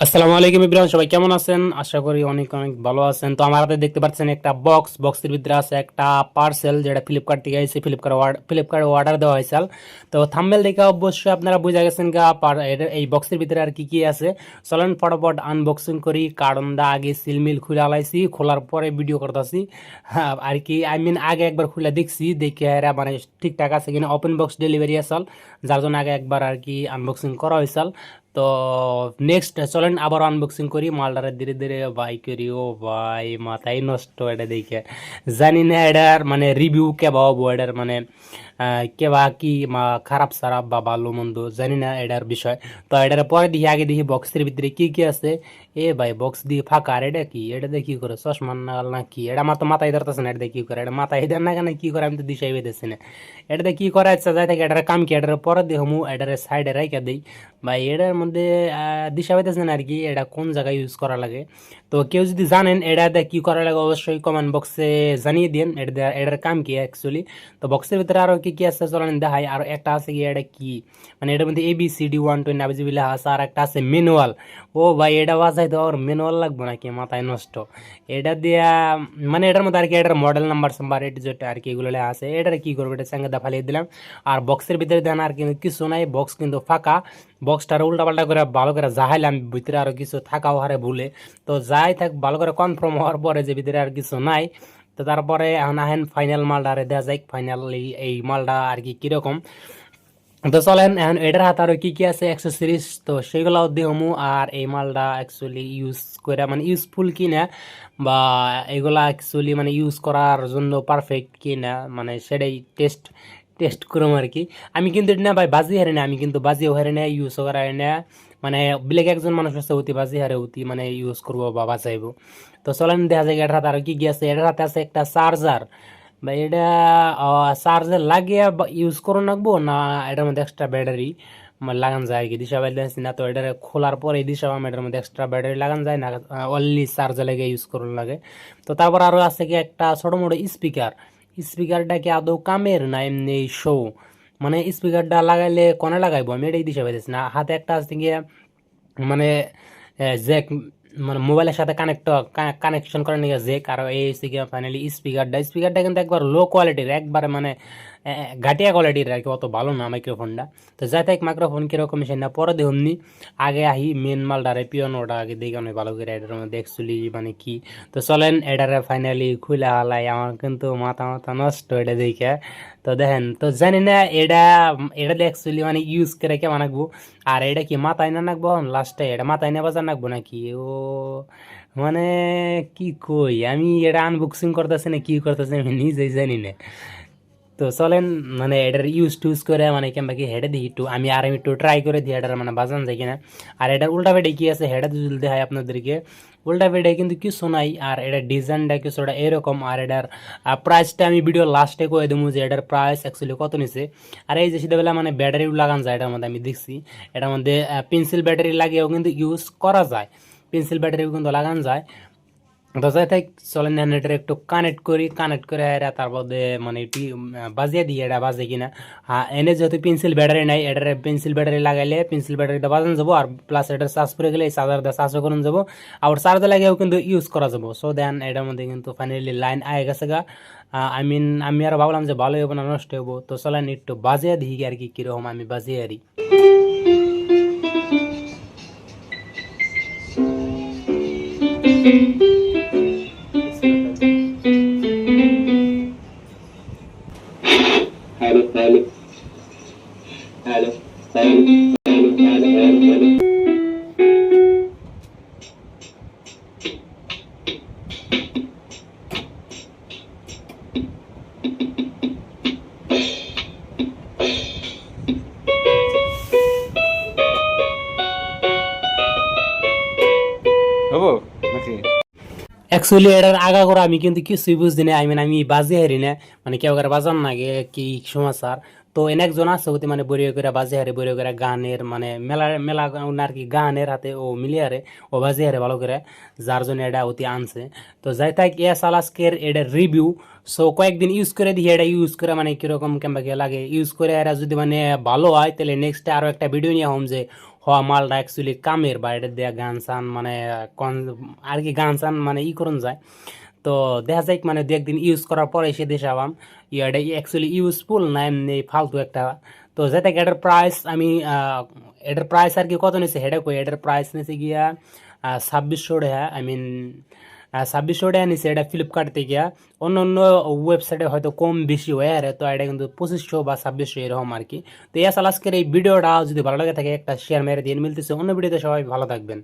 আসসালামু আলাইকুম ইব্রাহিম, সবাই কেমন আছেন? আশা করি অনেক অনেক ভালো আছেন। তো আমার হাতে দেখতে পাচ্ছেন একটা বক্সের ভিতরে আছে একটা পার্সেল, যেটা ফ্লিপকার্ট থেকে এসে ফ্লিপকার্টে অর্ডার দেওয়া হয়েছিল। তো থাম্বনেল দেখে অবশ্যই আপনারা বুঝে গেছেন এই বক্সের ভিতরে আর কি কি আছে। চলেন ফটাফট আনবক্সিং করি, কারণ আগে সিলমিল খুলে আলাইছি, খোলার পরে ভিডিও করতেছি। হ্যাঁ আর কি আগে একবার খুলে দেখছি, দেখে মানে ঠিকঠাক আছে কিনা। ওপেন বক্স ডেলিভারি আসল, যার জন্য আগে একবার আর কি আনবক্সিং করা হয়েছিল। তো নেক্সট চলেন আবার আনবক্সিং করি মালটারে ধীরে ধীরে বাই করি। ও ভাই মাথায় নষ্ট এটা দেখে, জানি না এটার মানে রিভিউ কেবা হবো, এটার মানে কেবা কি খারাপ সারাপ বা ভালো মন্দ জানি না এটার বিষয়। তো এটার পরে দেখি, আগে দেখি বক্সের ভিতরে কি কি আছে। এ ভাই বক্স দিয়ে ফাঁকা, আর এটা কি? এটা দিয়ে কি করে? চশমা নাগাল না কি? এটা আমার তো মাথায় ধরতেছে না, এটা দিয়ে কি করে? এটা মাথায় ধর না কেন, কি করে আমি তো দিশাই পেতেছি না। এটা দিয়ে কি করা ইচ্ছা যায় থাকে, এটার কাম কি? এটার পরে দিয়ে হমু এটার সাইডে রাইখা দেই ভাই। এটার মধ্যে দিশা পাইতেছে না আর কি, এটা কোন জায়গায় ইউজ করা লাগে। তো কেউ যদি জানেন এটা কি করা লাগে, অবশ্যই কমেন্ট বক্সে জানিয়ে দিন এটার কাম কি অ্যাকচুয়ালি। তো বক্সের ভিতরে আরো কি কি আছে চলেন দেখাই। আর একটা আছে কি, এটা কি মানে এটার মধ্যে ABCD 1 to 9 ABCD লেখা আছে। আর একটা আছে ম্যানুয়াল। ও ভাই এটা বাজাই তো আর ম্যানুয়াল লাগবে নাকি? মাথায় নষ্ট। এটা দিয়া মানে এটার মধ্যে আর কি এটার মডেল নাম্বার সাম্বার এটি যেটা আর কি এগুলো লেখা আছে। এটার কি করবো, এটা সঙ্গে দা ফালিয়ে দিলাম। আর বক্সের ভিতরে দেন আর কিন্তু কিছু নাই, বক্স কিন্তু ফাঁকা। বক্সটার উল্টাপাল্টা করে ভালো করে জাহাইলাম, ভিতরে আরো কিছু থাকাও হারে ভুলে। তো যাই থাক, ভালো করে কনফার্ম হওয়ার পরে যে ভিতরে আর কিছু নাই। তো তারপরে এখন আহেন ফাইনাল মালটা আরে দেওয়া যায়, ফাইনাল এই মালটা আর কি কিরকম। তো চলেন এখন এটার হাতে আরো কি কি আছে অ্যাক্সেসরিজ, তো সেগুলাও দিহমু। আর এই মালটা অ্যাকচুয়ালি ইউজ করে মানে ইউজফুল কি না, বা এগুলা অ্যাকচুয়ালি মানে ইউজ করার জন্য পারফেক্ট কি না, মানে সেটাই টেস্ট টেস্ট করুম আর কি। আমি কিন্তু এটা না ভাই বাজি হারি না, আমি কিন্তু বাজিও হারি না, ইউজও করা হারি না। মানে বিলেক একজন মানুষ আছে অতি বাজি হারে অতি মানে ইউজ করবো বা বাঁচাইবো। তো চলেন দেখা যায় এটার হাতে আরো কি কি আছে। এটার হাতে আছে একটা চার্জার। বা এটা চার্জে লাগিয়ে ইউজ করো রাখবো না, এটার মধ্যে এক্সট্রা ব্যাটারি লাগান যায় আর কি? দিশা পাইতেছি না। তো এটা খোলার পরে দিশা পাম এটার মধ্যে এক্সট্রা ব্যাটারি লাগান যায় না, অনলি চার্জে লেগে ইউজ করুন লাগে। তো তারপর আরো আছে কি একটা ছোট মোটো স্পিকার। স্পিকারটা কি আদৌ কামের না এমনি শো? মানে স্পিকারটা লাগাইলে কনে লাগাইবো আমি এটাই দিশা পাইতেছি না। হাতে একটা আছে গিয়ে মানে জ্যাক, মানে মোবাইলের সাথে কানেকশন করে নিয়ে জ্যাক। আর এই ফাইনালি স্পিকারটা কিন্তু একবার লো কোয়ালিটির, একবারে মানে ঘাটিয়া কোয়ালিটির আর কি, অত ভালো না মাইক্রোফোনটা। তো যাই থাক, মাইক্রোফোন কিরকম সে না পরে দেখুননি, আগে আহি মেন মালডারে পিওনোটা আগে দেখে অনেক ভালো করে এটার মধ্যে অ্যাকচুয়ালি মানে কি। তো চলেন এটারে ফাইনালি খুলে হালাই, আমার কিন্তু মাথা মাথা নষ্ট এটা দেখে। তো দেখেন, তো জানি না এটা এটা অ্যাকচুয়ালি মানে ইউজ করে কেমন রাখবো। আর এটা কি মাথায় না নাকবো লাস্টে? এটা মাথায় না বাজার নাকবো নাকি? ও মানে কি কই আমি, এটা আনবক্সিং করতেছি না কি করতেছি আমি নিজেই জানি না। তো চলেন মানে এটার ইউজ টুজ করে মানে কেমন কি হেডে দিই একটু, আমি আর একটু ট্রাই করে দিই এটার মানে বাজান যায় কিনা। আর এটার উল্টা পেটে কি আছে হেডে যদি দেখায় আপনাদেরকে, উল্টা পেটে কিন্তু কিছু নাই। আর এটার ডিজাইনটা কিছুটা এরকম। আর এটার প্রাইসটা আমি ভিডিও লাস্টে করে দেবো যে এটার প্রাইস অ্যাকচুয়ালি কত নিছে। আর এই যে সিধাবেলা মানে ব্যাটারি লাগান যায় এটার মধ্যে, আমি দেখছি এটার মধ্যে পেন্সিল ব্যাটারি লাগিয়েও কিন্তু ইউজ করা যায়, পেন্সিল ব্যাটারিও কিন্তু লাগান যায়। তো যাই থাক, চলেন এটার একটু কানেক্ট করি, কানেক্ট করে এরা তারপর মানে একটু বাজিয়ে দিই এটা বাজে কিনা। হ্যাঁ এনে যেহেতু পেন্সিল ব্যাটারি নাই, এটার পেন্সিল ব্যাটারি লাগাইলে পেন্সিল ব্যাটারিটা বাজানো যাবো। আর প্লাস এটার চার্জ করে গেলে এই চার্জার দিয়ে চার্জও করানো যাবো, আবার চার্জে লাগিয়েও কিন্তু ইউজ করা যাবো। সো দেন এটার মধ্যে কিন্তু ফাইনালি লাইন আয়ে গেছে গা। আই মিন আমি আরও ভাবলাম যে ভালোই হবো না নষ্ট হবো। তো চলেন একটু বাজিয়ে দিই আর কি কীরকম আমি বাজিয়ে আরি। Hello, hello, hello, hello, hello, hello, hello, hello. হবো নাকি? অ্যাকচুয়ালি এটার আগা করা আমি কিন্তু কিছুই বুঝছি না, আমি বাজি হারি না, মানে কেউ করে বাজান নাগে কি সমাচার। তো এনে একজন আছে ওতে মানে বড়িয়া করে বাজি হারে, বড়িয়া করে গানের মানে মেলা মেলা আর কি গানের হাতে ও মিলিয়ে হারে, ও বাজি হারে ভালো করে, যার জন্য এটা অতি আনছে। তো যাই থাক, সাল আজকের এটার রিভিউ। সো কয়েকদিন ইউজ করে দিয়ে এটা ইউজ করে মানে কিরকম কেমবা লাগে ইউজ করে, এরা যদি মানে ভালো হয় তাহলে নেক্সট আরও একটা ভিডিও নিয়ে হম যে হওয়া মালটা অ্যাকচুয়ালি কামের বা এটা দেয়া গান সান মানে আর কি গান সান মানে করুন যায়। তো দেখা যায় মানে দু একদিন ইউজ করার পরে এসে দেশে আবাম এটা অ্যাকচুয়ালি ইউজফুল না এমনি ফালতু একটা। তো যাতে এটার প্রাইস আমি এটার প্রাইস আর কি কত নিয়েছে হেডে কই, এটার প্রাইস নিয়েছে গিয়া 2600 টাকা, আই মিন 2600 টাকা নিচ্ছে এটা ফ্লিপকার্ট থেকে। অন্য অন্য ওয়েবসাইটে হয়তো কম বেশি হয়ে আরে, তো এটা কিন্তু 2500 বা 2600 এরকম আর কি। তো এই আজকের এই ভিডিওটা যদি ভালো লাগে থাকে একটা শেয়ার মেরে দিয়ে মিলতেছে অন্য ভিডিওতে, সবাই ভালো থাকবেন।